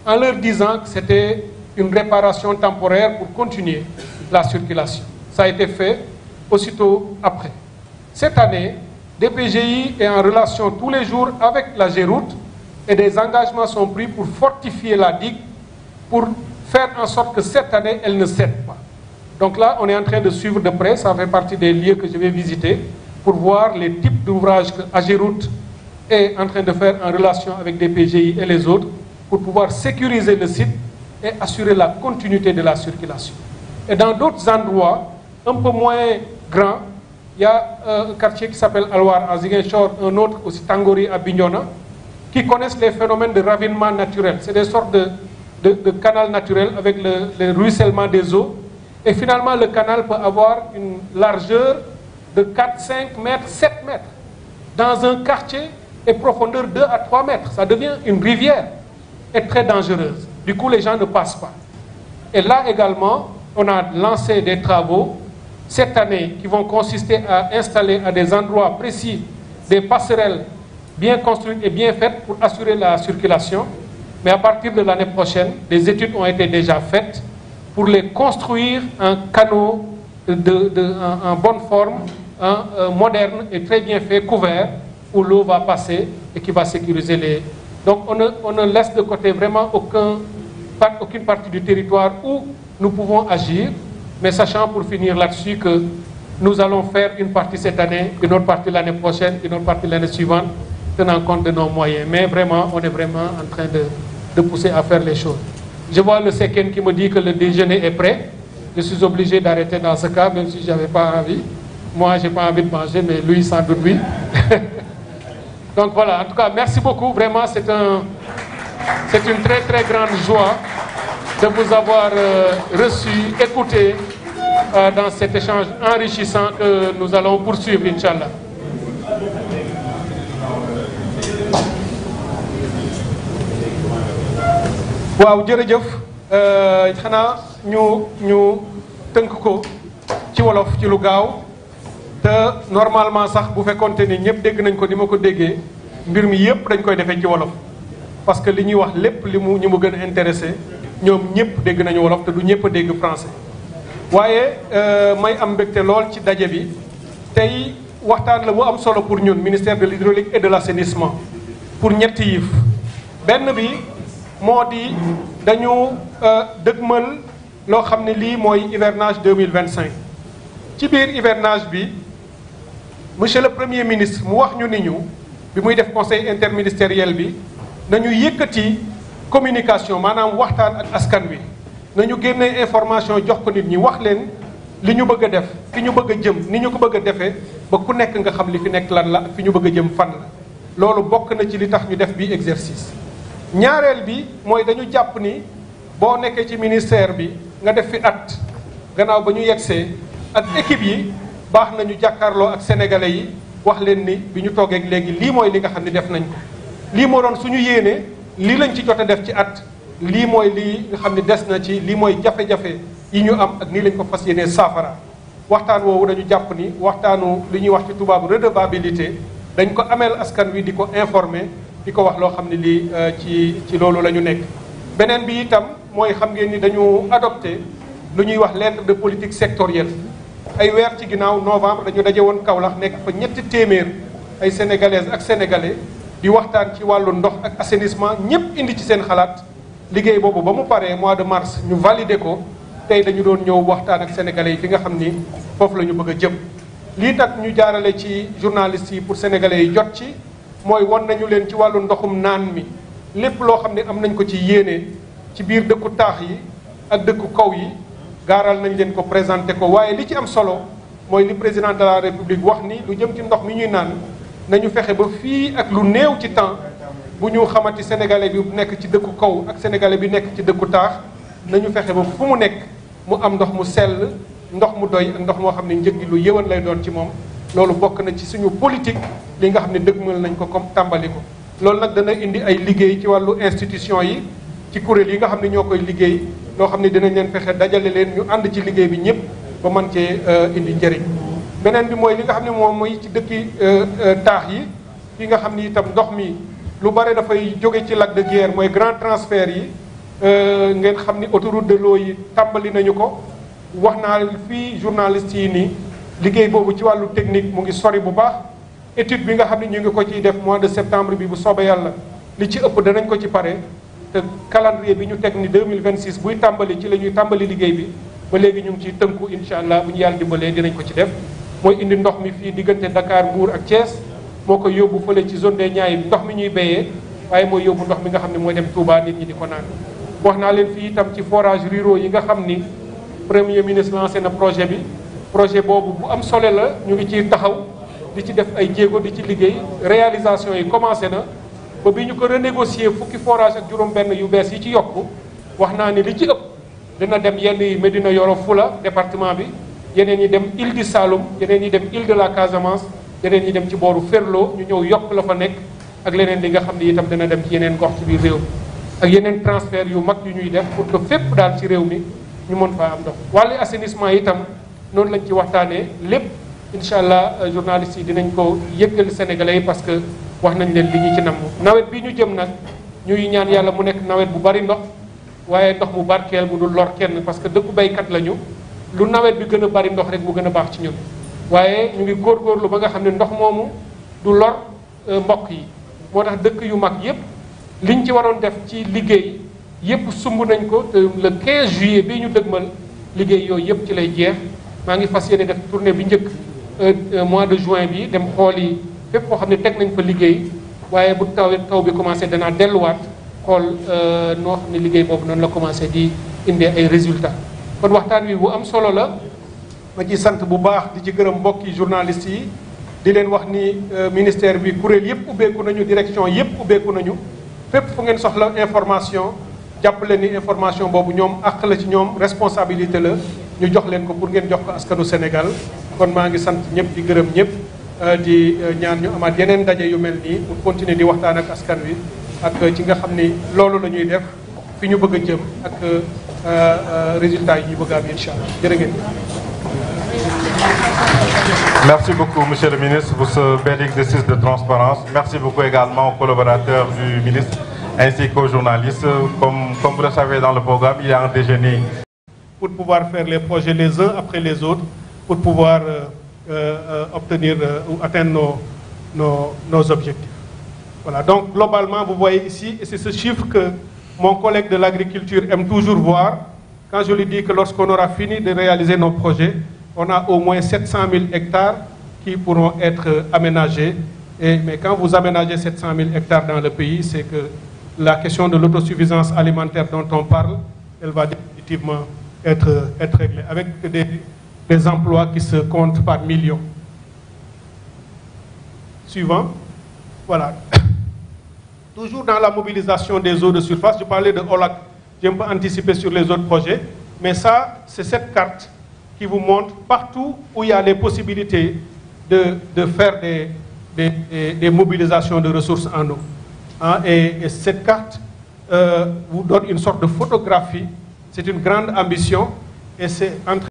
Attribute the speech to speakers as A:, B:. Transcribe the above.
A: en leur disant que c'était une réparation temporaire pour continuer la circulation. Ça a été fait aussitôt après. Cette année, DPGI est en relation tous les jours avec la Géroute et des engagements sont pris pour fortifier la digue, pour faire en sorte que cette année, elle ne cède pas. Donc là, on est en train de suivre de près, ça fait partie des lieux que je vais visiter, pour voir les types d'ouvrages que Ageroute est en train de faire en relation avec DPGI et les autres, pour pouvoir sécuriser le site et assurer la continuité de la circulation. Et dans d'autres endroits, un peu moins grands, il y a un quartier qui s'appelle Alwar à Ziguinchor, un autre aussi Tangori à Bignona, qui connaissent les phénomènes de ravinement naturel. C'est des sortes de canaux naturels avec le ruissellement des eaux. Et finalement, le canal peut avoir une largeur de 4, 5 mètres, 7 mètres. Dans un quartier, et profondeur 2 à 3 mètres. Ça devient une rivière et très dangereuse. Du coup, les gens ne passent pas. Et là également, on a lancé des travaux cette année qui vont consister à installer à des endroits précis des passerelles bien construites et bien faites pour assurer la circulation. Mais à partir de l'année prochaine, des études ont été déjà faites pour les construire en canaux en bonne forme, moderne et très bien fait, couvert, où l'eau va passer et qui va sécuriser les... Donc on ne laisse de côté vraiment aucune partie du territoire où nous pouvons agir, mais sachant pour finir là-dessus que nous allons faire une partie cette année, une autre partie l'année prochaine, une autre partie l'année suivante, tenant compte de nos moyens. Mais vraiment, on est vraiment en train de pousser à faire les choses. Je vois le Seken qui me dit que le déjeuner est prêt. Je suis obligé d'arrêter dans ce cas, même si je n'avais pas envie. Moi, je n'ai pas envie de manger, mais lui, sans doute, oui. Donc voilà, en tout cas, merci beaucoup. Vraiment, c'est une très, très grande joie de vous avoir reçu, écouté dans cet échange enrichissant que nous allons poursuivre, Inch'Allah. waaw jërëjëf xanaa ñu tënk ko ci wolof ci lu gaaw te normalement sax bu fekkonte ni ñëpp dégg nañ ko ni ma ko déggee mbir mi yëpp dañ koy defee ci wolof parce que li ñuy wax lépp li mu ñu mu gën a intéressé ñoom ñëpp dégg nañu wolof te du ñëpp a dégg français waaye may am mbégte lool ci daje bi tey waxtaan la bu am solo pour ñun ministère de l'hydraulique et de l'assainissement pour ñetti yëf benn bi moo di dañu dëgmal loo xam ne lii mooy hivernage 2025 ci biir hivernage bi monsieur le premier ministre mu wax ñu ni ñu bi muy def conseil interministériel bi nañu yëkkati communication maanaam waxtaan ak askan wi nañu génnee information jox ko nit ñi wax leen li ñu bëgg a def fi ñu bëgg a jëm ni ñu ko bëgg a defee ba ku nekk nga xam li fi nekk lan la fi ñu bëgg a jëm fan la loolu bokk na ci li tax ñu def bi exercice ñaareel bi mooy dañu jàpp ni boo nekkee ci ministère bi nga def fi at gannaaw ba ñu yegsee ak équipe yi baax nañu jàkkaarloo ak sénégalais yi wax leen ni bi ñu toogee léegi lii mooy li nga xam ne def nañ ko lii moo doon suñu yéene lii lañ ci jot a def ci at lii mooy lii nga xam ne des na ci lii mooy jafe-jafe yi ñu am ak nii lañ ko fas yéenee saafara waxtaan woowu dañu jàpp ni waxtaanu li ñuy wax ci tubaabu redevabilité dañ ko ameel askan wi di ko informer di ko wax loo xam ne lii ci loolu la ñu nekk beneen bi itam mooy xam ngeen ni dañu adopté lu ñuy wax lettre de politique sectorielle ay weer ci ginnaaw novembre dañu daje woon Kaolack nekk fa ñetti téeméer ay sénégalaises ak sénégalais di waxtaan ci wàllu ndox ak assainissement ñëpp indi ci seen xalaat liggéey boobu ba mu paree mois de mars ñu validé ko tey dañu doon ñëw waxtaan ak sénégalais yi fi nga xam ni foofu la ñu bëgg a jëm lii tax ñu jaarale ci journalistes yi pour sénégalais yi jot ci mooy won nañu leen ci wàllu ndoxum naan mi lépp loo xam ne am nañ ko ci yéene ci biir dëkku taax yi ak dëkku kaw yi gaaral nañ leen ko présenté ko waaye li ci am solo mooy li président de la république wax ni lu jëm ci ndox mi ñuy naan nañu fexe ba fii ak lu néew ci temps bu ñu xamati sénégalais bi nekk ci dëkku kaw ak sénégalais bi nekk ci dëkku taax nañu fexe ba fu mu nekk mu am ndox mu sell ndox mu doy ak ndox moo xam ne njëg gi lu yëwan lay doon ci moom loolu bokk na ci suñu politique li nga xam ne dëgmal nañ ko comme tàmbali ko loolu nag dana indi ay liggéey ci wàllu institution yi ci kuréel yi nga xam ne ñoo koy liggéey loo xam ne dinañ leen fexe dajale leen ñu ànd ci liggéey bi ñëpp ba mën cee indi njëriñ beneen bi mooy li nga xam ne moom mooy ci dëkki taax yi fi nga xam ni itam ndox mi lu bare dafay jóge ci lac de Guiers mooy grand transfert yi ngeen xam ni autoroute de l'eau yi tàmbali nañu ko wax naa fii journaliste yi nii liggéey boobu ci wàllu technique mu ngi sori bu baax étude bi nga xam ne ñu ngi ko ciy def mois de septembre bi bu soobee yàlla li ci ëpp danañ ko ci pare te calendrier bi ñu teg ni 2026 buy tàmbali ci la ñuy tàmbali liggéey bi ba léegi ñu ngi ciy tënku incha allah bu ñu yàlla dimbalee dinañ ko ci def mooy indi ndox mi fii diggante Dakar Mbour ak Thiès moo ko yóbbu fële ci zone des Niayes ndox mi ñuy béyee waaye mooy yóbbu ndox mi nga xam ne mooy dem Touba nit ñi di ko naan wax naa leen fii itam ci forage ruraux yi nga xam ni premier ministre lancé na projet bi projet boobu bu am solo la ñu ngi ciy taxaw di ci def ay jéego di ci liggéey réalisation yi commencé na ba bi ñu ko renégocier fukki forage ak juróom-benn yu bees yi ci yokku wax naa ni li ci ëpp dina dem yenn yi Médina Yoro Foulah département bi yeneen yi dem Île du Saloum yeneen yi dem Île de la Casamance yeneen yi dem ci booru Ferlo ñu ñëw yokk la fa nekk ak leneen li nga xam ne itam dina dem ci yeneen gox ci biir réew mi ak yeneen transfert yu mag yu ñuy def pour que fépp daal ci réew mi ñu mën faa am ndox wàllu assainissement itam noonu lañ ci waxtaanee lépp incha allah journalistes yi dinañ ko yëggal sénégalais yi parce que wax nañ leen li ñu ci namm nawet bi ñu jëm nag ñuy ñaan yàlla mu nekk nawet bu bari ndox waaye ndox mu barkeel mu dul lor kenn parce que dëkku baykat lañu lu nawet bi gën a bari ndox rek mu gën a baax ci ñun waaye ñu ngi góorgóorlu ba nga xam ne ndox moomu du lor mbokk yi moo tax dëkk yu mag yépp liñ ci waroon def ci liggéey yépp sumb nañ ko te le 15 juillet bii ñu dëgmal liggéey yooyu yépp ci lay jeex maa ngi fas yéene def tournée bi njëkk mois de juin bi dem xool yi fépp koo xam ne teg nañ fa liggéey waaye bu taw bi commencé danaa delluwaat xool noo xam ne liggéey boobu noonu la commencé di indee ay résultats kon waxtaan wi bu am solo la ma ci sant bu baax di ci gërëm mbokki journalistes yi di leen wax ni ministère bi kuréel yëpp ubbeeku nañu direction yëpp ubbeeku nañu fépp fu ngeen soxla information jàppale ni information boobu ñoom àq la ci ñoom responsabilité la ñu jox leen ko pour ngeen jox ko askanu Sénégal kon maa ngi sant ñëpp di gërëm ñëpp di ñaan ñu amaat yeneen ndaje yu mel nii pour continuer di waxtaan ak askan wi ak ci nga xam ni loolu la ñuy def fi ñu bëgg a jëm ak résultats yi ñu bëgg a am incha allah jërë ngeen.
B: Merci beaucoup, Monsieur le ministre, pour ce bel exercice de transparence. Merci beaucoup également aux collaborateurs du ministre ainsi qu'aux journalistes. Comme vous le savez dans le programme, il y a un déjeuner.
A: Pour pouvoir faire les projets les uns après les autres, pour pouvoir obtenir ou atteindre nos objectifs. Voilà, donc globalement, vous voyez ici, et c'est ce chiffre que mon collègue de l'agriculture aime toujours voir, quand je lui dis que lorsqu'on aura fini de réaliser nos projets, on a au moins 700 000 hectares qui pourront être aménagés. Mais quand vous aménagez 700 000 hectares dans le pays, c'est que la question de l'autosuffisance alimentaire dont on parle, elle va définitivement être réglée, avec des emplois qui se comptent par millions. Suivant. Voilà. Toujours dans la mobilisation des eaux de surface, je parlais de OLAC, j'ai un peu anticipé sur les autres projets, mais ça, c'est cette carte qui vous montre partout où il y a les possibilités de faire des mobilisations de ressources en eau. Hein, et cette carte vous donne une sorte de photographie. C'est une grande ambition et c'est entre